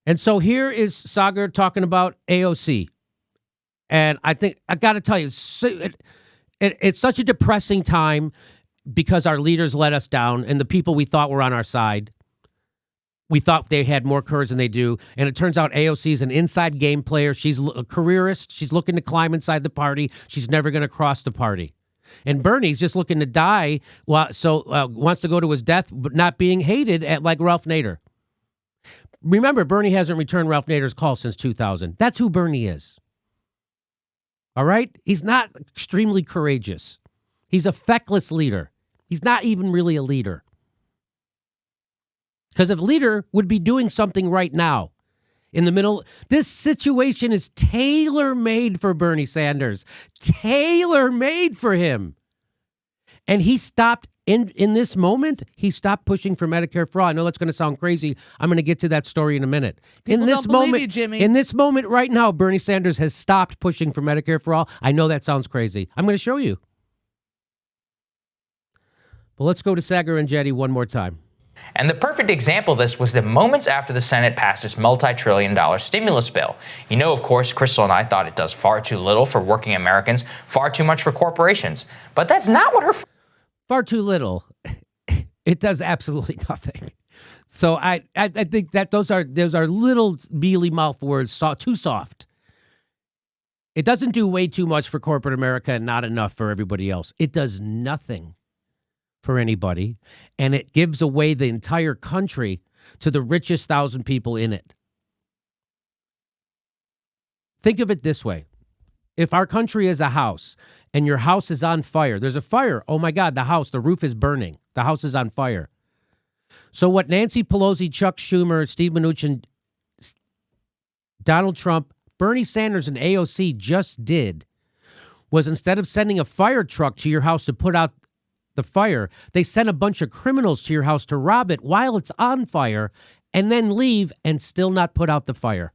And so here is Sagar talking about AOC. And I think, I got to tell you, it's such a depressing time because our leaders let us down and the people we thought were on our side. We thought they had more courage than they do. And it turns out AOC is an inside game player. She's a careerist. She's looking to climb inside the party. She's never going to cross the party. And Bernie's just looking to die, wants to go to his death, but not being hated like Ralph Nader. Remember, Bernie hasn't returned Ralph Nader's call since 2000. That's who Bernie is. All right? He's not extremely courageous. He's a feckless leader. He's not even really a leader. Because if leader would be doing something right now, in the middle, this situation is tailor-made for Bernie Sanders. Tailor-made for him. And he stopped, in this moment, he stopped pushing for Medicare for all. I know that's going to sound crazy. I'm going to get to that story in a minute. People don't believe you, Jimmy. In this moment right now, Bernie Sanders has stopped pushing for Medicare for all. I know that sounds crazy. I'm going to show you. But let's go to Sagar and Jetty one more time. And the perfect example of this was the moments after the Senate passed its multi-trillion-dollar stimulus bill. You know, of course, Crystal and I thought it does far too little for working Americans, far too much for corporations. But that's not what her... Far too little. It does absolutely nothing. So I think that those are little mealy mouth words, too soft. It doesn't do way too much for corporate America and not enough for everybody else. It does nothing for anybody, and it gives away the entire country to the richest 1,000 people in it. Think of it this way. If our country is a house and your house is on fire, there's a fire. Oh my God, the roof is burning. The house is on fire. So what Nancy Pelosi, Chuck Schumer, Steve Mnuchin, Donald Trump, Bernie Sanders, and AOC just did was instead of sending a fire truck to your house to put out the fire, they sent a bunch of criminals to your house to rob it while it's on fire and then leave and still not put out the fire.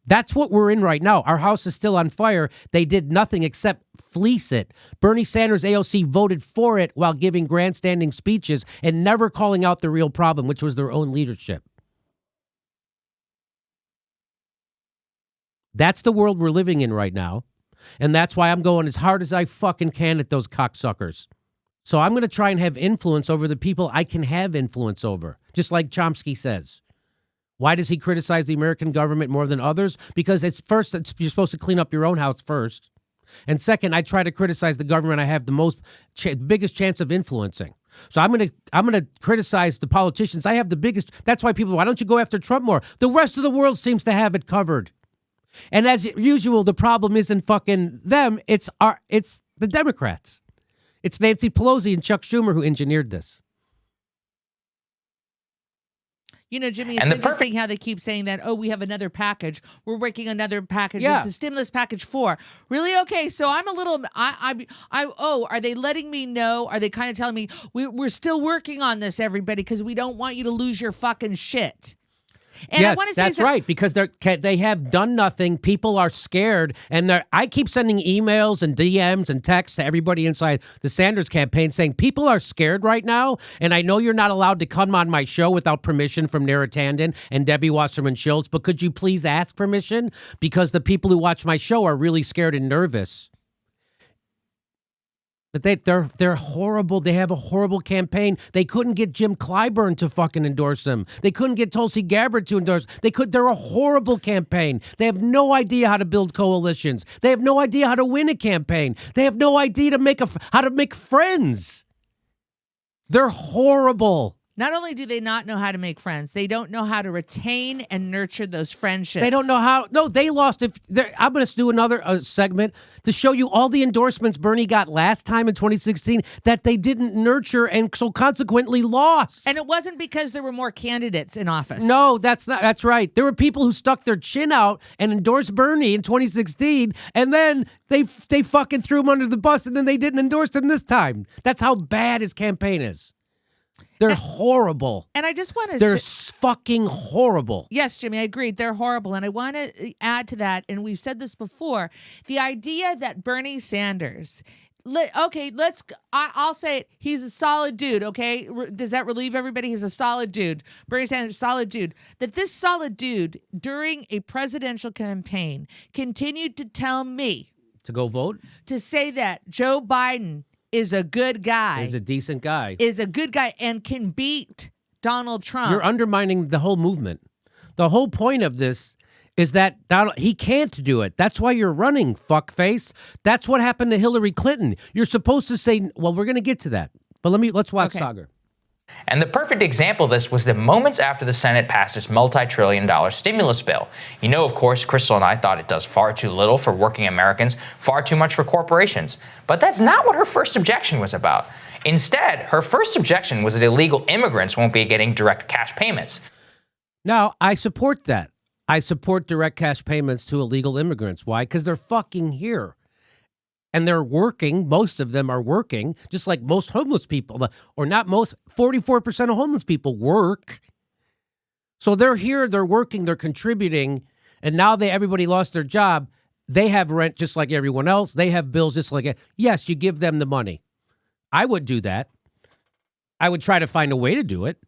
That's what we're in right now. Our house is still on fire. They did nothing except fleece it. Bernie Sanders, AOC voted for it while giving grandstanding speeches and never calling out the real problem, which was their own leadership. That's the world we're living in right now. And that's why I'm going as hard as I fucking can at those cocksuckers. So I'm going to try and have influence over the people I can have influence over, just like Chomsky says. Why does he criticize the American government more than others? Because you're supposed to clean up your own house first. And second, I try to criticize the government I have the biggest chance of influencing. So I'm going to criticize the politicians. I have the biggest. That's why people, why don't you go after Trump more? The rest of the world seems to have it covered. And as usual, the problem isn't fucking them. It's the Democrats. It's Nancy Pelosi and Chuck Schumer who engineered this. You know, Jimmy, it's interesting how they keep saying that, oh, we have another package. We're working another package. Yeah. It's the stimulus package 4. Really? Okay, so I'm a little, are they letting me know? Are they kind of telling me, we're still working on this, everybody, because we don't want you to lose your fucking shit? And yes, I want to say that's right, because they have done nothing. People are scared, and I keep sending emails and DMs and texts to everybody inside the Sanders campaign saying people are scared right now, and I know you're not allowed to come on my show without permission from Nara Tandon and Debbie Wasserman Schultz, but could you please ask permission? Because the people who watch my show are really scared and nervous. But they're horrible. They have a horrible campaign. They couldn't get Jim Clyburn to fucking endorse them. They couldn't get Tulsi Gabbard to endorse. They're a horrible campaign. They have no idea how to build coalitions. They have no idea how to win a campaign. They have no idea how to make friends. They're horrible. Not only do they not know how to make friends, they don't know how to retain and nurture those friendships. They don't know how. No, they lost. I'm going to do another segment to show you all the endorsements Bernie got last time in 2016 that they didn't nurture and so consequently lost. And it wasn't because there were more candidates in office. No, that's right. There were people who stuck their chin out and endorsed Bernie in 2016, and then they fucking threw him under the bus, and then they didn't endorse him this time. That's how bad his campaign is. They're horrible. And I just want to They're fucking horrible. Yes, Jimmy, I agree. They're horrible. And I want to add to that, and we've said this before, the idea that Bernie Sanders Okay, I'll say it. He's a solid dude, okay? Does that relieve everybody? He's a solid dude. Bernie Sanders, solid dude. That this solid dude, during a presidential campaign, continued to tell me to go vote? To say that Joe Biden is a good guy. He's a decent guy. Is a good guy and can beat Donald Trump. You're undermining the whole movement. The whole point of this is that he can't do it. That's why you're running, fuckface. That's what happened to Hillary Clinton. You're supposed to say, well, we're going to get to that. But let's watch Sagar. And the perfect example of this was the moments after the Senate passed its multi-trillion-dollar stimulus bill. You know, of course, Crystal and I thought it does far too little for working Americans, far too much for corporations. But that's not what her first objection was about. Instead, her first objection was that illegal immigrants won't be getting direct cash payments. Now, I support that. I support direct cash payments to illegal immigrants. Why? Because they're fucking here. And they're working. Most of them are working, just like most homeless people. Or not most, 44% of homeless people work. So they're here, they're working, they're contributing. And now everybody lost their job. They have rent just like everyone else. They have bills just like yes, you give them the money. I would do that. I would try to find a way to do it.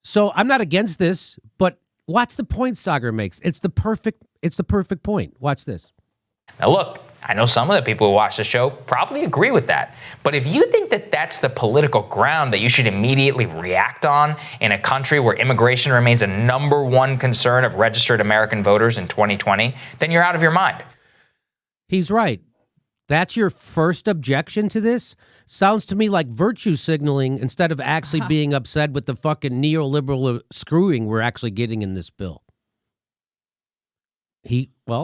So I'm not against this, but what's the point Sagar makes? It's the perfect point. Watch this. Now look, I know some of the people who watch the show probably agree with that. But if you think that that's the political ground that you should immediately react on in a country where immigration remains a #1 concern of registered American voters in 2020, then you're out of your mind. He's right. That's your first objection to this? Sounds to me like virtue signaling instead of actually being upset with the fucking neoliberal screwing we're actually getting in this bill.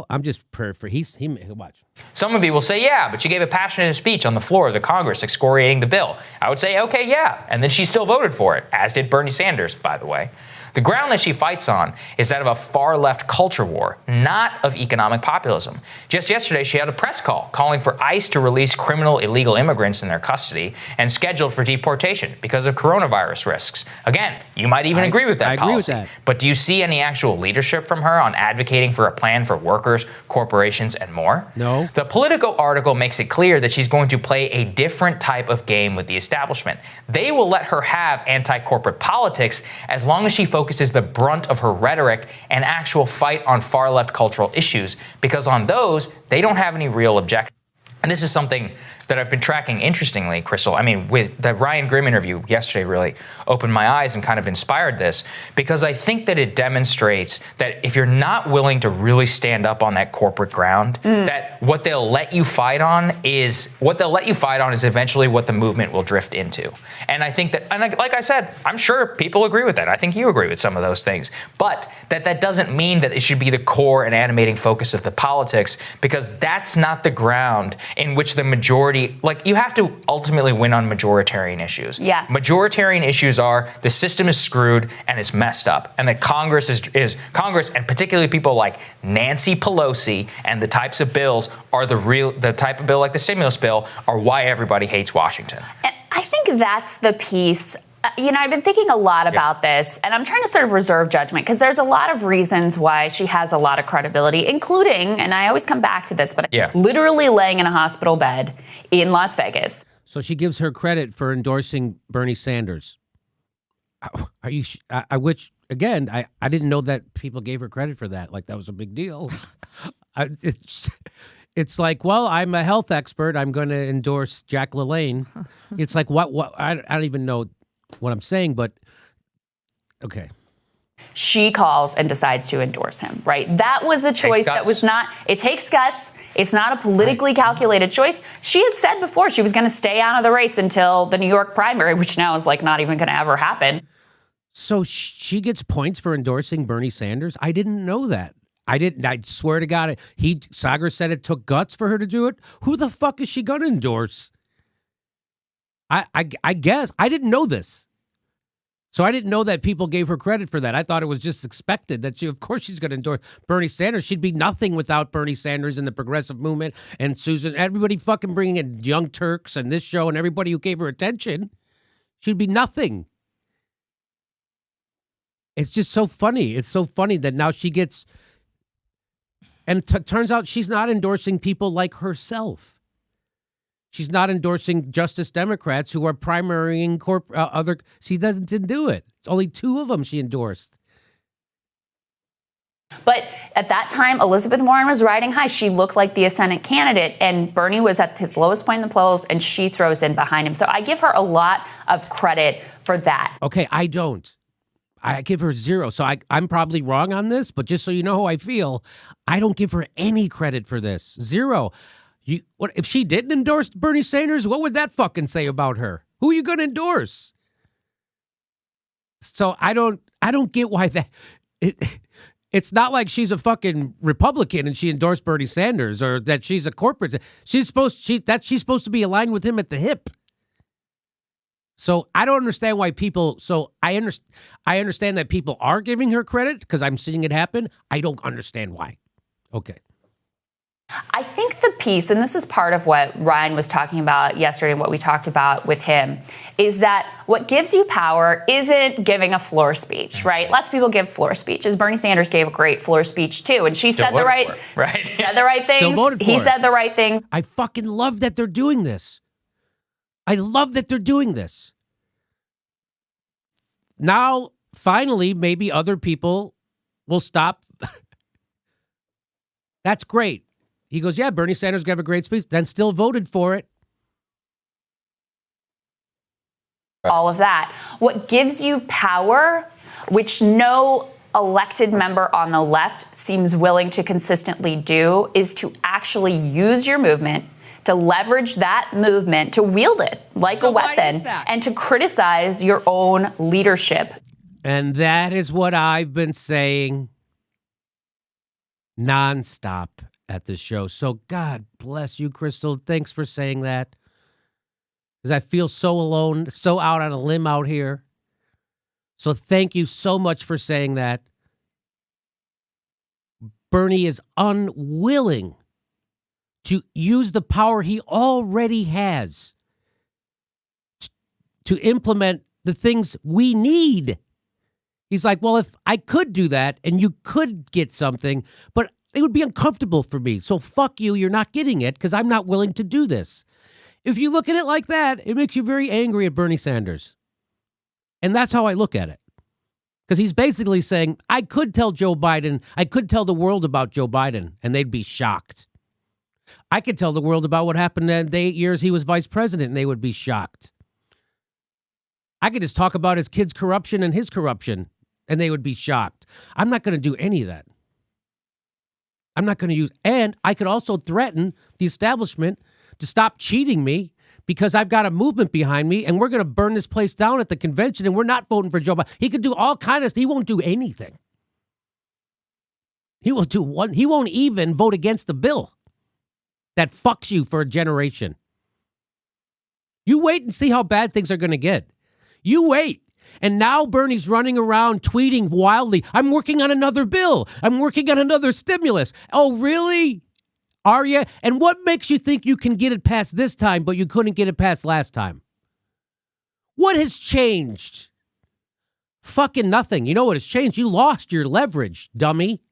I'm just paraphrasing. Watch. Some of you will say, yeah, but she gave a passionate speech on the floor of the Congress excoriating the bill. I would say, okay, yeah. And then she still voted for it, as did Bernie Sanders, by the way. The ground that she fights on is that of a far-left culture war, not of economic populism. Just yesterday, she had a press call calling for ICE to release criminal illegal immigrants in their custody and scheduled for deportation because of coronavirus risks. Again, you might even agree with that policy. Agree with that. But do you see any actual leadership from her on advocating for a plan for workers, corporations, and more? No. The Politico article makes it clear that she's going to play a different type of game with the establishment. They will let her have anti-corporate politics as long as she focuses the brunt of her rhetoric and actual fight on far-left cultural issues, because on those, they don't have any real objections. And this is something that I've been tracking interestingly, Crystal. I mean, with the Ryan Grimm interview yesterday really opened my eyes and kind of inspired this, because I think that it demonstrates that if you're not willing to really stand up on that corporate ground, that what they'll let you fight on is eventually what the movement will drift into. And I think that, like I said, I'm sure people agree with that. I think you agree with some of those things. But that doesn't mean that it should be the core and animating focus of the politics, because that's not the ground in which the majority, like, you have to ultimately win on majoritarian issues. Yeah. Majoritarian issues are the system is screwed and it's messed up, and that Congress is Congress, and particularly people like Nancy Pelosi and the types of bills are the type of bill like the stimulus bill are why everybody hates Washington. And I think that's the piece. I've been thinking a lot about this, and I'm trying to sort of reserve judgment because there's a lot of reasons why she has a lot of credibility, including, and I always come back to this, but literally laying in a hospital bed in Las Vegas. So she gives her credit for endorsing Bernie Sanders. Are you? I wish, again, I didn't know that people gave her credit for that. Like, that was a big deal. It's like, well, I'm a health expert. I'm going to endorse Jack LaLanne. It's like, what? I don't even know what I'm saying, but okay. She calls and decides to endorse him, right? That was a choice that was not, it takes guts. It's not a politically calculated choice. She had said before she was going to stay out of the race until the New York primary, which now is like not even going to ever happen. So she gets points for endorsing Bernie Sanders? I didn't know that. I swear to God, Sagar said it took guts for her to do it. Who the fuck is she going to endorse? I guess I didn't know this. So I didn't know that people gave her credit for that. I thought it was just expected that of course she's going to endorse Bernie Sanders. She'd be nothing without Bernie Sanders and the progressive movement and Susan, everybody fucking bringing in Young Turks and this show and everybody who gave her attention. She'd be nothing. It's just so funny. It's so funny that now she gets, and turns out she's not endorsing people like herself. She's not endorsing Justice Democrats who are primarying other. She didn't do it. It's only 2 of them she endorsed. But at that time, Elizabeth Warren was riding high. She looked like the ascendant candidate, and Bernie was at his lowest point in the polls, and she throws in behind him. So I give her a lot of credit for that. Okay, I don't. I give her 0. So I'm probably wrong on this, but just so you know how I feel, I don't give her any credit for this. 0. What if she didn't endorse Bernie Sanders? What would that fucking say about her? Who are you going to endorse? So I don't get why that. It's not like she's a fucking Republican and she endorsed Bernie Sanders, or that she's a corporate. She's supposed to be aligned with him at the hip. So I don't understand why people. So I understand that people are giving her credit because I'm seeing it happen. I don't understand why. Okay. I think the piece, and this is part of what Ryan was talking about yesterday and what we talked about with him, is that what gives you power isn't giving a floor speech, right? Lots of people give floor speeches. Bernie Sanders gave a great floor speech too, and she said the right things. He said the right things. I fucking love that they're doing this. I love that they're doing this. Now, finally, maybe other people will stop. That's great. He goes, yeah, Bernie Sanders gave a great speech, then still voted for it. All of that. What gives you power, which no elected member on the left seems willing to consistently do, is to actually use your movement, to leverage that movement, to wield it like a weapon, and to criticize your own leadership. And that is what I've been saying nonstop at this show. So God bless you, Crystal. Thanks for saying that. Because I feel so alone, so out on a limb out here. So thank you so much for saying that. Bernie is unwilling to use the power he already has to implement the things we need. He's like, well, if I could do that and you could get something, but it would be uncomfortable for me. So fuck you, you're not getting it because I'm not willing to do this. If you look at it like that, it makes you very angry at Bernie Sanders. And that's how I look at it. Because he's basically saying, I could tell Joe Biden, I could tell the world about Joe Biden, and they'd be shocked. I could tell the world about what happened in the 8 years he was vice president, and they would be shocked. I could just talk about his kids' corruption and his corruption, and they would be shocked. I'm not going to do any of that. I'm not going to use, and I could also threaten the establishment to stop cheating me because I've got a movement behind me and we're going to burn this place down at the convention and we're not voting for Joe Biden. He could do all kinds of, he won't do anything. He won't even vote against the bill that fucks you for a generation. You wait and see how bad things are going to get. You wait. And now Bernie's running around tweeting wildly, I'm working on another bill. I'm working on another stimulus. Oh, really? Are you? And what makes you think you can get it past this time, but you couldn't get it past last time? What has changed? Fucking nothing. You know what has changed? You lost your leverage, dummy.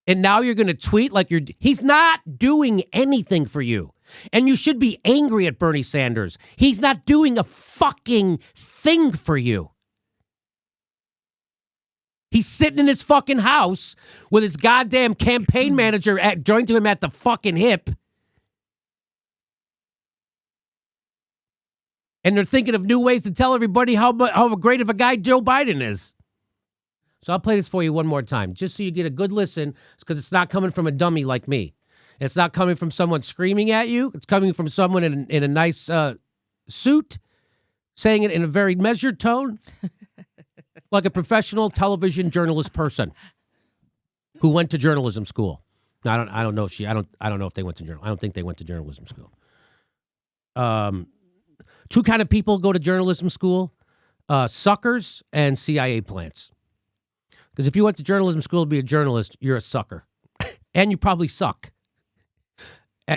And now you're going to tweet like he's not doing anything for you. And you should be angry at Bernie Sanders. He's not doing a fucking thing for you. He's sitting in his fucking house with his goddamn campaign manager joined to him at the fucking hip. And they're thinking of new ways to tell everybody how great of a guy Joe Biden is. So I'll play this for you one more time, just so you get a good listen, because it's not coming from a dummy like me. It's not coming from someone screaming at you. It's coming from someone in a nice suit, saying it in a very measured tone, like a professional television journalist person who went to journalism school. Now, I don't know if I don't know if they went to journalism. I don't think they went to journalism school. Two kind of people go to journalism school: suckers and CIA plants. Because if you went to journalism school to be a journalist, you're a sucker, and you probably suck.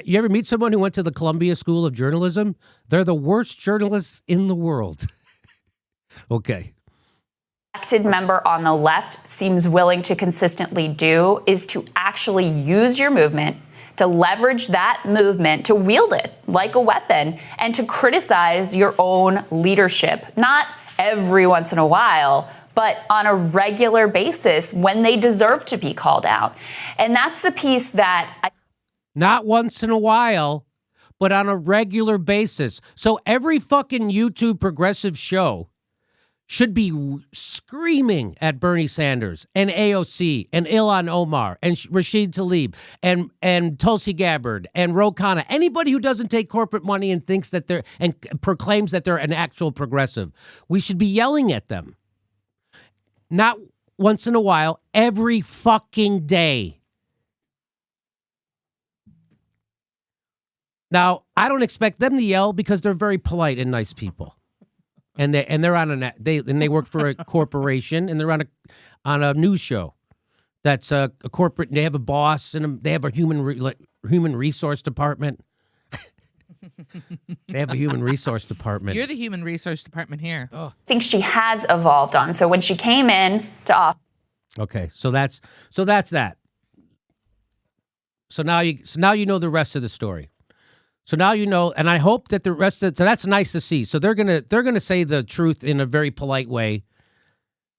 You ever meet someone who went to the Columbia School of Journalism? They're the worst journalists in the world. Okay. Elected member on the left seems willing to consistently do is to actually use your movement, to leverage that movement, to wield it like a weapon, and to criticize your own leadership. Not every once in a while, but on a regular basis when they deserve to be called out. And that's the piece that Not once in a while, but on a regular basis. So every fucking YouTube progressive show should be screaming at Bernie Sanders and AOC and Ilhan Omar and Rashid Tlaib and Tulsi Gabbard and Ro Khanna. Anybody who doesn't take corporate money and thinks that they're and proclaims that they're an actual progressive. We should be yelling at them. Not once in a while, every fucking day. Now, I don't expect them to yell because they're very polite and nice people. And they're on they work for a corporation and they're on a news show. That's a corporate. And they have a boss and they have a human resource department. They have a human resource department. You're the human resource department here. I think she has evolved on. So when she came in to office. Okay, so that's that. So now you know the rest of the story. So now you know, and I hope that the rest of so that's nice to see. So they're gonna say the truth in a very polite way.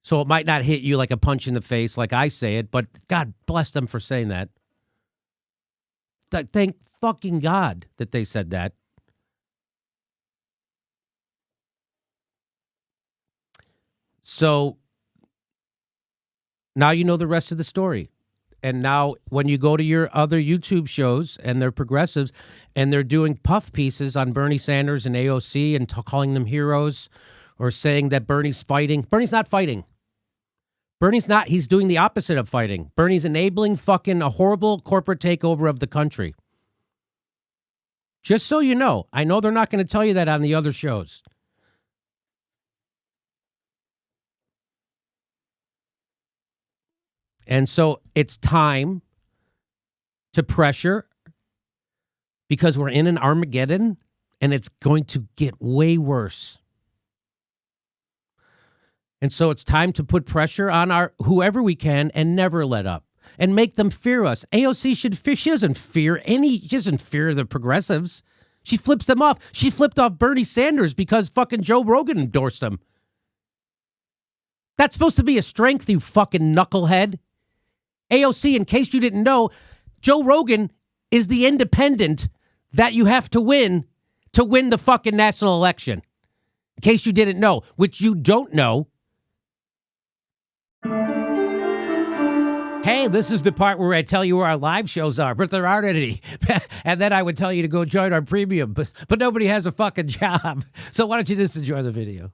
So it might not hit you like a punch in the face like I say it, but God bless them for saying that. Thank fucking God that they said that. So now you know the rest of the story. And now when you go to your other YouTube shows and they're progressives and they're doing puff pieces on Bernie Sanders and AOC and calling them heroes or saying that Bernie's fighting. Bernie's not fighting. Bernie's not. He's doing the opposite of fighting. Bernie's enabling fucking a horrible corporate takeover of the country. Just so you know. I know they're not going to tell you that on the other shows. And so it's time to pressure because we're in an Armageddon and it's going to get way worse. And so it's time to put pressure on our whoever we can and never let up and make them fear us. AOC should fear. She doesn't fear the progressives. She flips them off. She flipped off Bernie Sanders because fucking Joe Rogan endorsed him. That's supposed to be a strength, you fucking knucklehead. AOC, in case you didn't know, Joe Rogan is the independent that you have to win the fucking national election. In case you didn't know, which you don't know. Hey, this is the part where I tell you where our live shows are, but there aren't any. And then I would tell you to go join our premium, but nobody has a fucking job. So why don't you just enjoy the video?